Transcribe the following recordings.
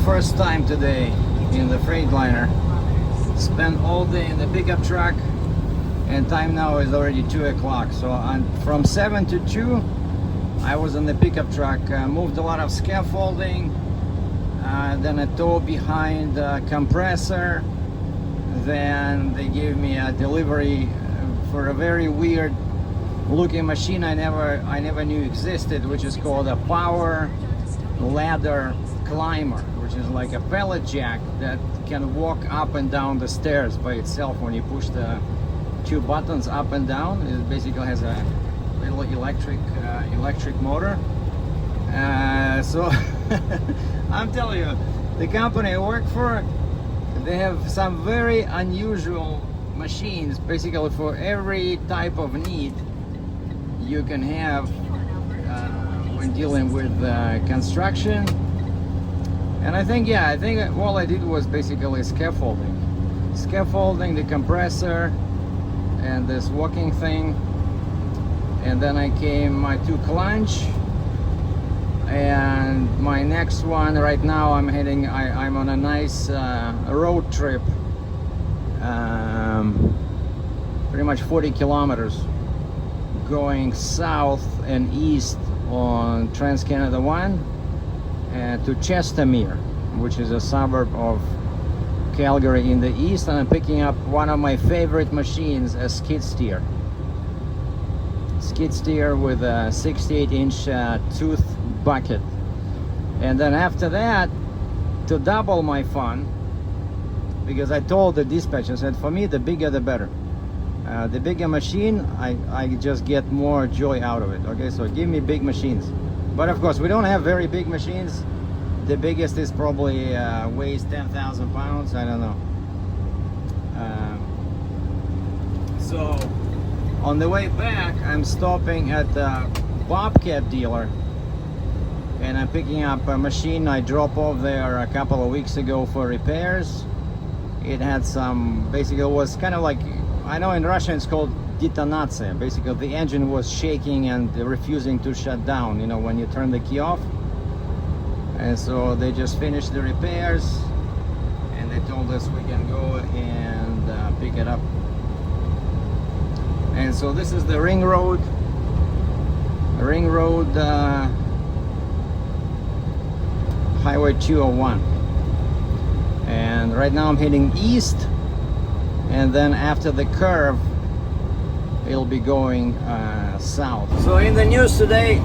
first time today in the Freightliner. Spent all day in the pickup truck, and time now is already 2 o'clock. So from 7 to 2 I was in the pickup truck. Moved a lot of scaffolding, then a tow behind compressor. Then they gave me a delivery for a very weird looking machine I never knew existed, which is called a power ladder climber, which is like a pallet jack that can walk up and down the stairs by itself when you push the two buttons up and down. It basically has a little electric motor. So I'm telling you, the company I work for, they have some very unusual machines, basically for every type of need you can have when dealing with construction. And I think all I did was basically scaffolding the compressor and this walking thing, and then I took lunch, and my next one right now I'm on a nice road trip, pretty much 40 kilometers going south and east on Trans-Canada 1 to Chestermere, which is a suburb of Calgary in the east, and I'm picking up one of my favorite machines, a skid steer with a 68-inch tooth bucket. And then after that, to double my fun, because I told the dispatcher, I said, for me the bigger the better. The bigger machine, I just get more joy out of it. Okay, so give me big machines. But of course, we don't have very big machines. The biggest is probably weighs 10,000 pounds. I don't know. So on the way back, I'm stopping at the Bobcat dealer, and I'm picking up a machine I dropped off there a couple of weeks ago for repairs. It had some, basically it was kind of like, I know in Russian it's called detonация. Basically the engine was shaking and refusing to shut down, you know, when you turn the key off. And so they just finished the repairs, and they told us we can go and pick it up. And so this is the ring road Highway 201. And right now I'm heading east, and then after the curve it'll be going south. So in the news today,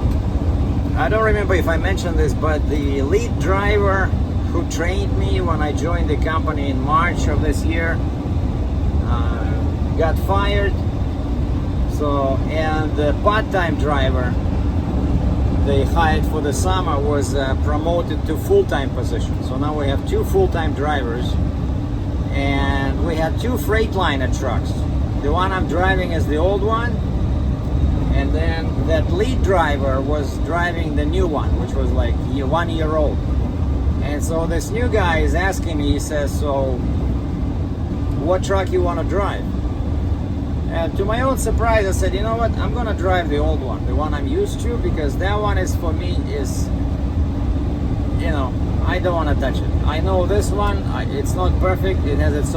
I don't remember if I mentioned this, but the lead driver who trained me when I joined the company in March of this year got fired. So, and the part-time driver they hired for the summer was promoted to full-time position. So now we have 2 full-time drivers, and we have 2 Freightliner trucks. The one I'm driving is the old one, and then that lead driver was driving the new one, which was like 1 year old. And so this new guy is asking me, he says, so what truck you want to drive? And to my own surprise, I said, you know what, I'm gonna drive the old one, the one I'm used to, because that one is, for me, is, you know, I don't want to touch it. I know this one, it's not perfect, it has its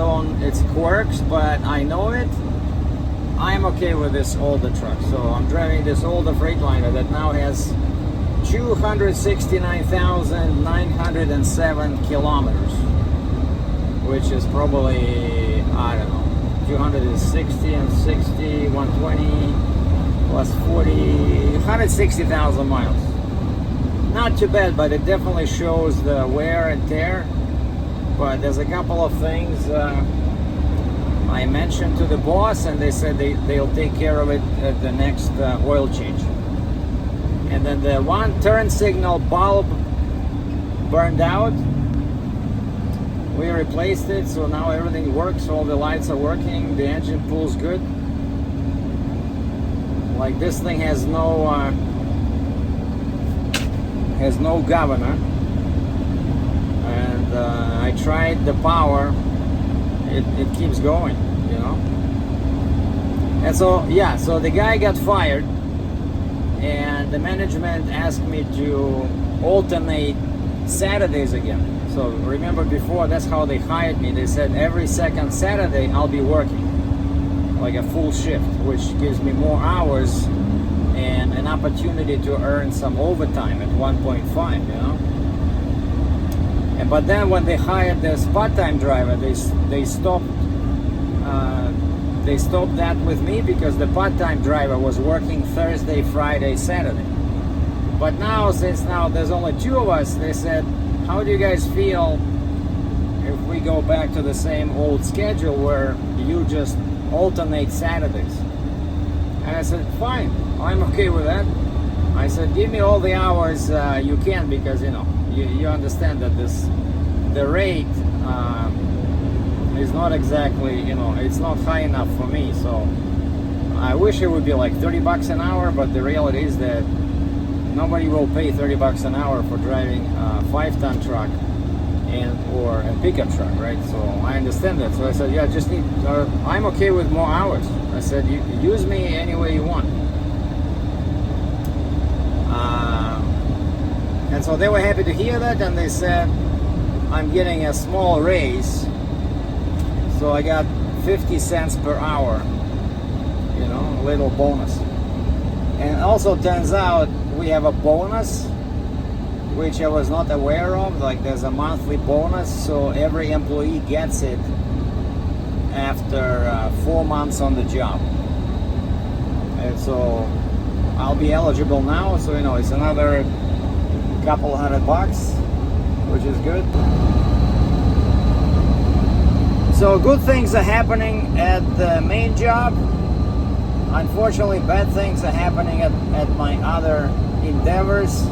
quirks, but I know it. I'm okay with this older truck. So I'm driving this older Freightliner that now has 269,907 kilometers, which is probably, I don't know, 260 and 60, 120 plus 40, 160,000 miles. Not too bad, but it definitely shows the wear and tear. But there's a couple of things I mentioned to the boss, and they said they'll take care of it at the next oil change. And then the one turn signal bulb burned out. We replaced it, so now everything works. All the lights are working. The engine pulls good. Like, this thing has no governor. And I tried the power. It keeps going, you know. And so, yeah, so the guy got fired, and the management asked me to alternate Saturdays again. So remember before, that's how they hired me. They said every second Saturday I'll be working, like a full shift, which gives me more hours and an opportunity to earn some overtime at 1.5, you know. But then when they hired this part-time driver, they stopped that with me, because the part-time driver was working Thursday, Friday, Saturday. But now, since now there's only 2 of us, they said, how do you guys feel if we go back to the same old schedule where you just alternate Saturdays? And I said, fine, I'm okay with that. I said, give me all the hours you can, because you know, you understand that the rate is not exactly, you know, it's not high enough for me. So I wish it would be like $30 an hour, but the reality is that nobody will pay $30 an hour for driving a 5-ton truck or a pickup truck, right? So I understand that. So I said, yeah, just need, I'm okay with more hours. I said, you use me any way you want. And so they were happy to hear that, and they said, I'm getting a small raise. So I got 50 cents per hour, you know, a little bonus. And also turns out we have a bonus, which I was not aware of. Like, there's a monthly bonus, so every employee gets it after 4 months on the job. And so I'll be eligible now, so you know, it's another couple $100, which is good. So good things are happening at the main job. Unfortunately, bad things are happening at my other endeavors,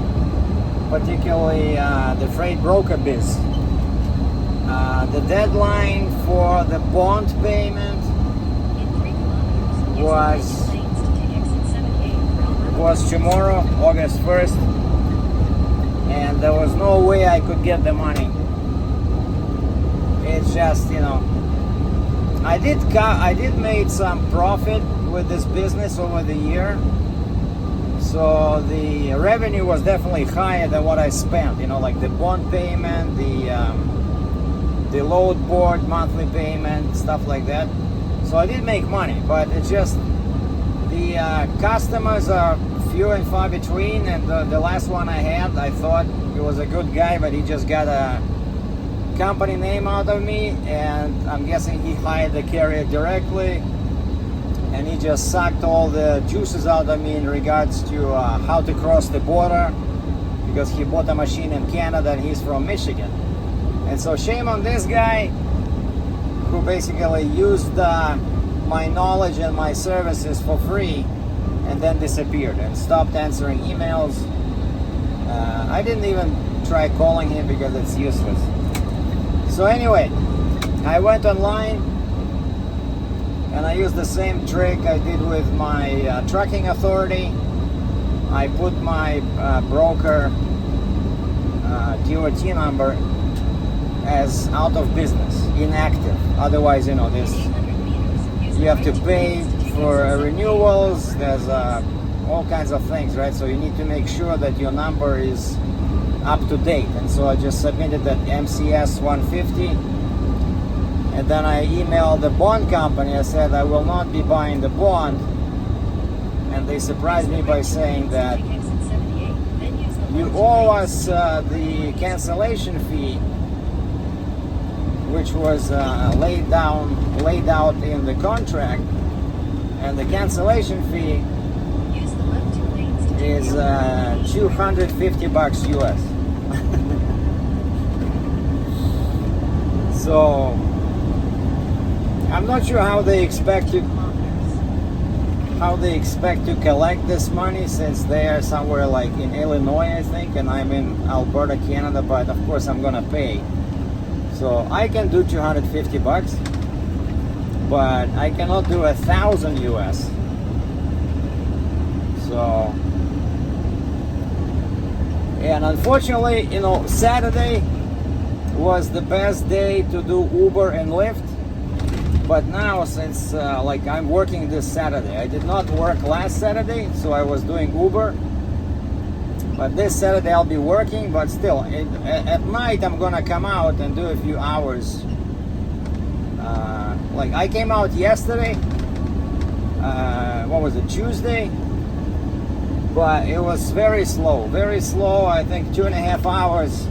particularly the freight broker biz. The deadline for the bond payment was tomorrow, August 1st, and there was no way I could get the money. It's just, you know, I did make some profit with this business over the year, so the revenue was definitely higher than what I spent, you know, like the bond payment, the load board monthly payment, stuff like that. So I did make money, but it's just the customers are few and far between, and the last one I had, I thought he was a good guy, but he just got a company name out of me, and I'm guessing he hired the carrier directly, and he just sucked all the juices out of me in regards to how to cross the border, because he bought a machine in Canada and he's from Michigan. And so shame on this guy who basically used my knowledge and my services for free and then disappeared and stopped answering emails. I didn't even try calling him because it's useless. So anyway, I went online and I used the same trick I did with my trucking authority. I put my broker DOT number as out of business, inactive. Otherwise, you know, this, you have to pay for renewals. There's all kinds of things, right? So you need to make sure that your number is up to date. And so I just submitted that MCS 150, and then I emailed the bond company. I said I will not be buying the bond, and they surprised me by saying that you owe us the cancellation fee, which was laid out in the contract, and the cancellation fee is $250 US. So I'm not sure how they expect to collect this money, since they are somewhere like in Illinois, I think, and I'm in Alberta, Canada, but of course I'm gonna pay. So I can do $250, but I cannot do 1,000 US. So, and unfortunately, you know, Saturday was the best day to do Uber and Lyft. But now, since like I'm working this Saturday, I did not work last Saturday, so I was doing Uber. But this Saturday I'll be working, but still, at night I'm gonna come out and do a few hours. Like I came out yesterday, what was it, Tuesday? But it was very slow, I think 2.5 hours.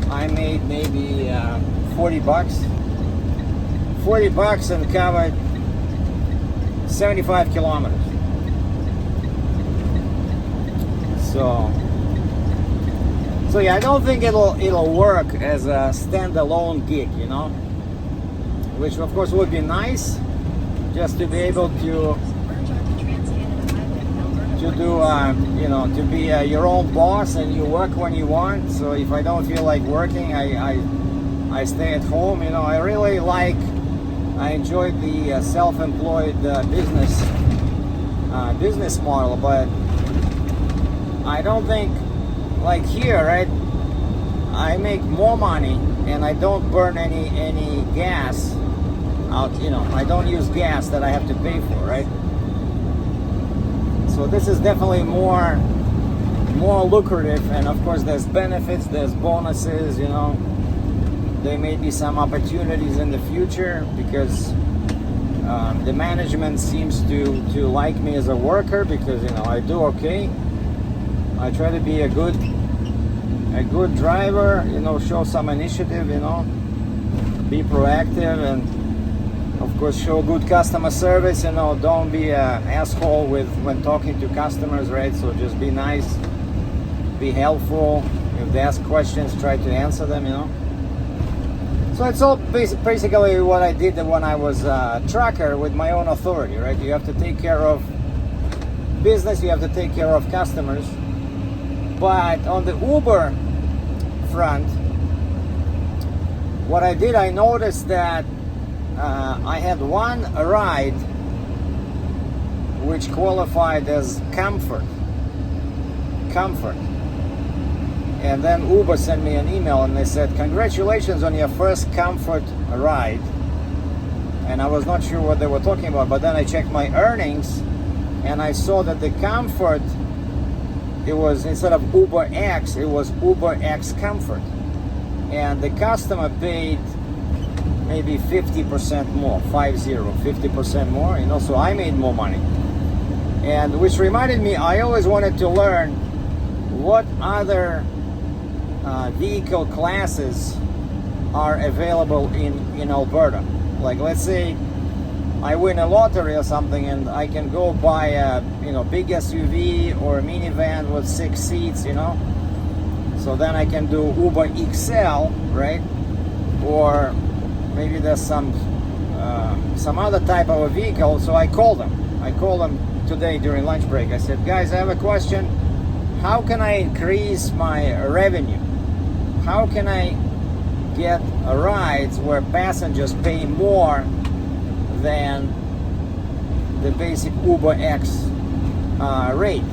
I made maybe 40 bucks. 40 bucks and covered 75 kilometers. So yeah, I don't think it'll work as a standalone gig, you know, which of course would be nice, just to be able to do, you know, to be your own boss and you work when you want. So if I don't feel like working, I stay at home. You know, I really I enjoyed the self-employed business model, but I don't think, like here, right, I make more money and I don't burn any gas out, you know, I don't use gas that I have to pay for, right? So this is definitely more lucrative, and of course there's benefits, there's bonuses, you know. There may be some opportunities in the future because the management seems to like me as a worker, because, you know, I do okay. I try to be a good driver, you know, show some initiative, you know, be proactive, and of course show good customer service, you know, don't be an asshole when talking to customers, right? So just be nice, be helpful. If they ask questions, try to answer them, you know. So it's all basically what I did when I was a trucker with my own authority, right? You have to take care of business, you have to take care of customers. But on the Uber front, what I did, I noticed that I had one ride which qualified as comfort. And then Uber sent me an email and they said, congratulations on your first comfort ride. And I was not sure what they were talking about, but then I checked my earnings and I saw that the comfort, it was, instead of Uber X, it was Uber X Comfort. And the customer paid maybe 50% more, 50% more, you know, so I made more money. And which reminded me, I always wanted to learn what other vehicle classes are available in Alberta. Like, let's say I win a lottery or something and I can go buy a, you know, big SUV or a minivan with 6 seats, you know. So then I can do Uber XL, right? Or maybe there's some other type of a vehicle. So I called them today during lunch break. I said, guys, I have a question. How can I increase my revenue? How can I get rides where passengers pay more than the basic Uber X rate?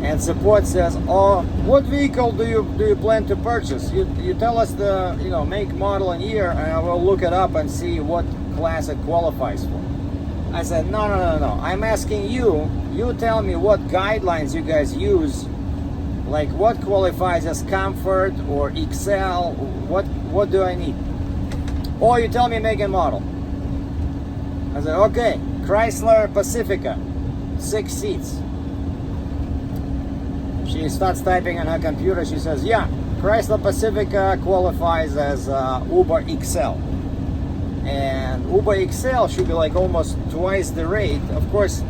And support says, oh, what vehicle do you plan to purchase? You tell us the, you know, make, model, and year, and I will look it up and see what class it qualifies for. I said, no. I'm asking you. You tell me what guidelines you guys use. Like, what qualifies as comfort or XL? What do I need? Or you tell me make and model. I said, okay, Chrysler Pacifica, 6 seats. She starts typing on her computer. She says, yeah, Chrysler Pacifica qualifies as Uber XL. And Uber XL should be like almost twice the rate. Of course,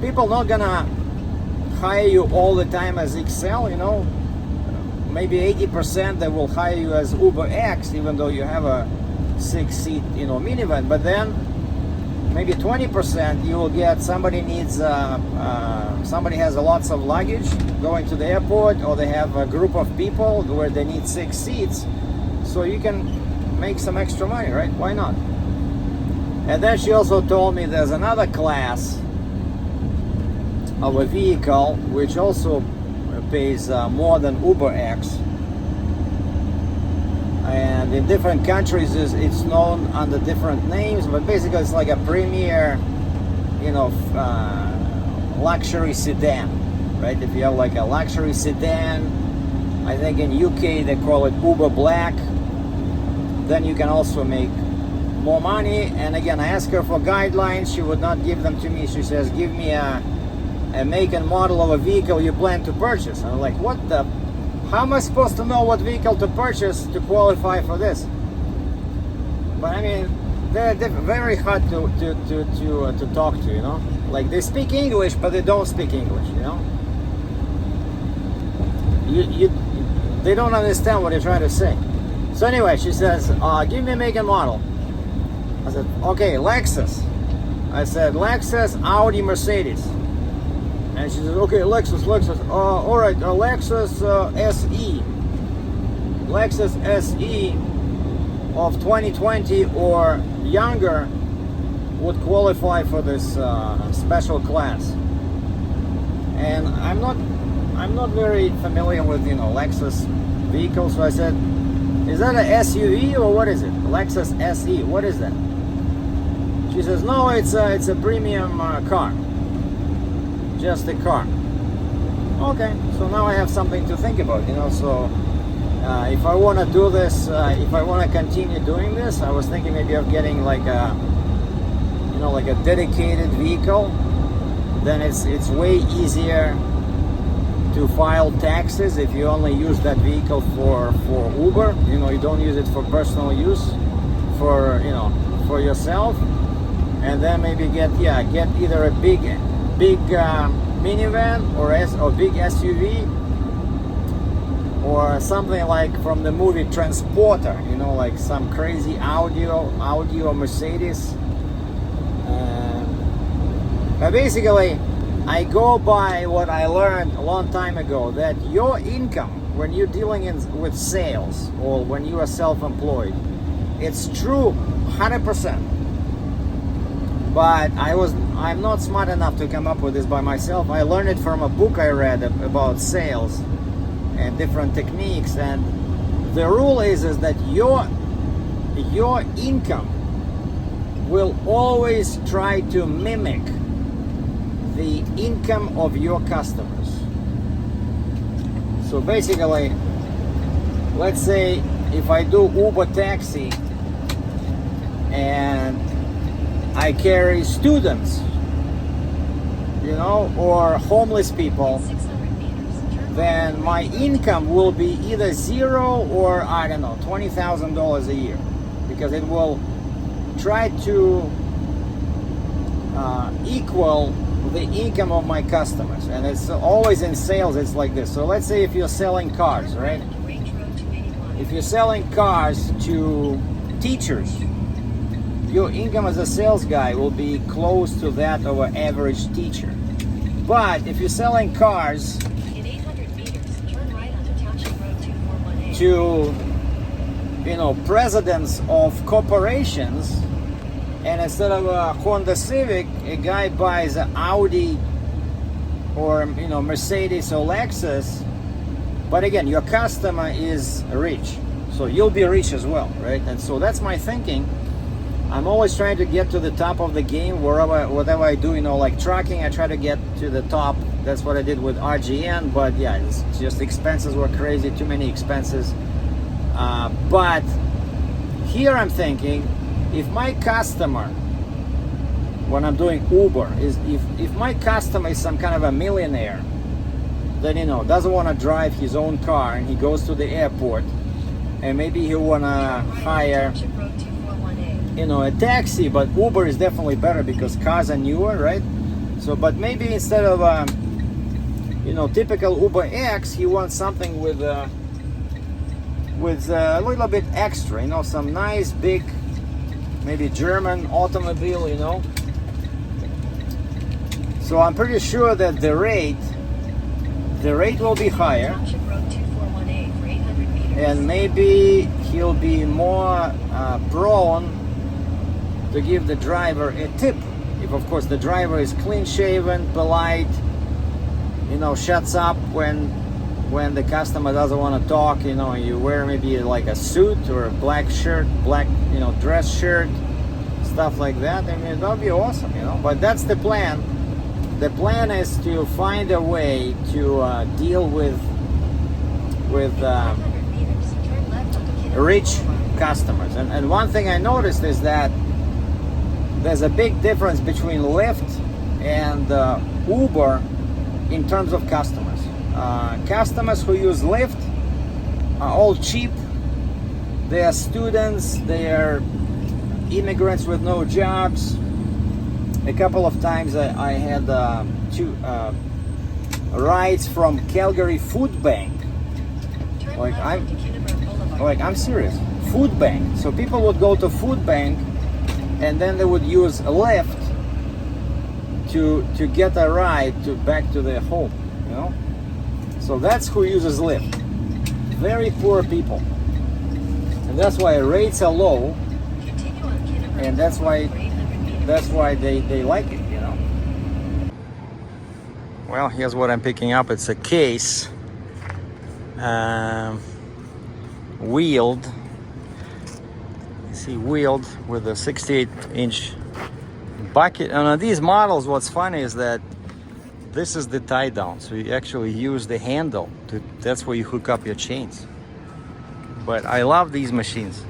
people not gonna hire you all the time as XL, you know. Maybe 80% they will hire you as Uber X, even though you have a 6-seat, you know, minivan. But then maybe 20% you will get somebody needs somebody has lots of luggage going to the airport, or they have a group of people where they need 6 seats, so you can make some extra money, right? Why not? And then she also told me there's another class of a vehicle which also pays more than Uber X, and in different countries it's known under different names, but basically it's like a premier, you know, luxury sedan, right? If you have like a luxury sedan, I think in UK they call it Uber Black, then you can also make more money. And again, I asked her for guidelines. She would not give them to me. She says, give me a make and model of a vehicle you plan to purchase. And I'm like, what the, how am I supposed to know what vehicle to purchase to qualify for this? But I mean, they're very hard to talk to, you know? Like, they speak English, but they don't speak English, you know? They don't understand what you're trying to say. So anyway, she says, give me a make and model. I said, okay, Lexus. I said, Lexus, Audi, Mercedes. And she said, okay, Lexus. All right, Lexus SE. Lexus SE of 2020 or younger would qualify for this special class. And I'm not very familiar with, you know, Lexus vehicles, so I said, is that a SUV or what is it? Lexus SE, what is that? She says, no, it's a premium car, just a car. Okay, so now I have something to think about, you know. So if I want to do this, if I want to continue doing this, I was thinking maybe of getting like a, you know, like a dedicated vehicle. Then it's way easier to file taxes if you only use that vehicle for Uber. You know, you don't use it for personal use, for, you know, for yourself. And then maybe get either a big minivan or big SUV, or something like from the movie Transporter, you know, like some crazy Audi or Mercedes. But basically, I go by what I learned a long time ago, that your income when you're dealing with sales or when you are self-employed, it's true 100%. But I'm not smart enough to come up with this by myself. I learned it from a book I read about sales and different techniques. And the rule is that your income will always try to mimic the income of your customers. So basically, let's say if I do Uber taxi and I carry students, you know, or homeless people, then my income will be either zero or, I don't know, $20,000 a year, because it will try to equal the income of my customers. And it's always in sales, it's like this. So let's say if you're selling cars, right? If you're selling cars to teachers, your income as a sales guy will be close to that of an average teacher. But if you're selling cars in 800 meters, turn right onto Township Road 2418. To, you know, presidents of corporations, and instead of a Honda Civic, a guy buys an Audi or, you know, Mercedes or Lexus. But again, your customer is rich, so you'll be rich as well, right? And so that's my thinking. I'm always trying to get to the top of the game whatever I do, you know, like trucking, I try to get to the top. That's what I did with RGN, but yeah, it's just expenses were crazy, too many expenses. But here I'm thinking, if my customer, when I'm doing Uber, is if my customer is some kind of a millionaire, then, you know, doesn't want to drive his own car and he goes to the airport, and maybe he'll want to hire, you know, a taxi, but Uber is definitely better because cars are newer, right? So, but maybe instead of, you know, typical Uber X, he wants something with a little bit extra, you know, some nice big, maybe German automobile, you know. So I'm pretty sure that the rate will be higher, and maybe he'll be more prone to give the driver a tip, if of course the driver is clean shaven, polite, you know, shuts up when the customer doesn't want to talk, you know, you wear maybe like a suit or a black shirt, black, you know, dress shirt, stuff like that. I mean, that'll be awesome, you know. But that's the plan. the plan is to find a way to deal with 500 meters, turn left onto Kennedy rich Boulevard. customers. And one thing I noticed is that there's a big difference between Lyft and Uber in terms of customers. Customers who use Lyft are all cheap. They are students, they are immigrants with no jobs. A couple of times I had two rides from Calgary Food Bank. Turn Like left onto Kennedy Boulevard. Like, I'm serious. Food bank. So people would go to food bank and then they would use a Lyft to get a ride back to their home, you know? So that's who uses Lyft. Very poor people. And that's why rates are low, Continue on Kennedy and that's why Boulevard for 800 meters. they like it, you know? Well, here's what I'm picking up. It's a case. Wheeled, you see, wheeled with a 68-inch bucket. And on these models, what's funny is that this is the tie down, so you actually use the handle that's where you hook up your chains. But I love these machines.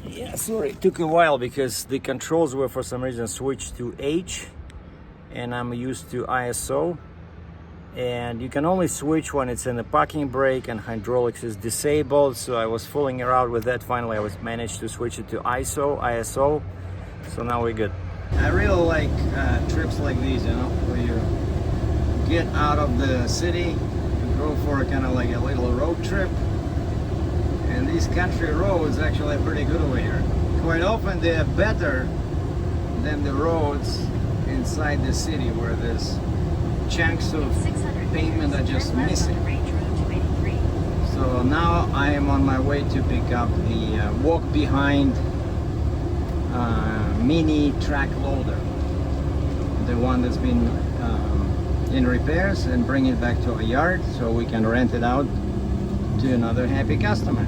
Yeah, sorry, it took a while because the controls were for some reason switched to H and I'm used to ISO, and you can only switch when it's in the parking brake and hydraulics is disabled. So I was fooling around with that. Finally I managed to switch it to ISO, so now we're good. I really like trips like these, you know, where you get out of the city and go for kind of like a little road trip. And these country roads actually are pretty good over here. Quite often they are better than the roads inside the city where there's chunks of 600 pavement meters, are just turn left missing. onto Range Road 283. So now I am on my way to pick up the walk behind mini track loader, the one that's been in repairs, and bring it back to a yard so we can rent it out to another happy customer.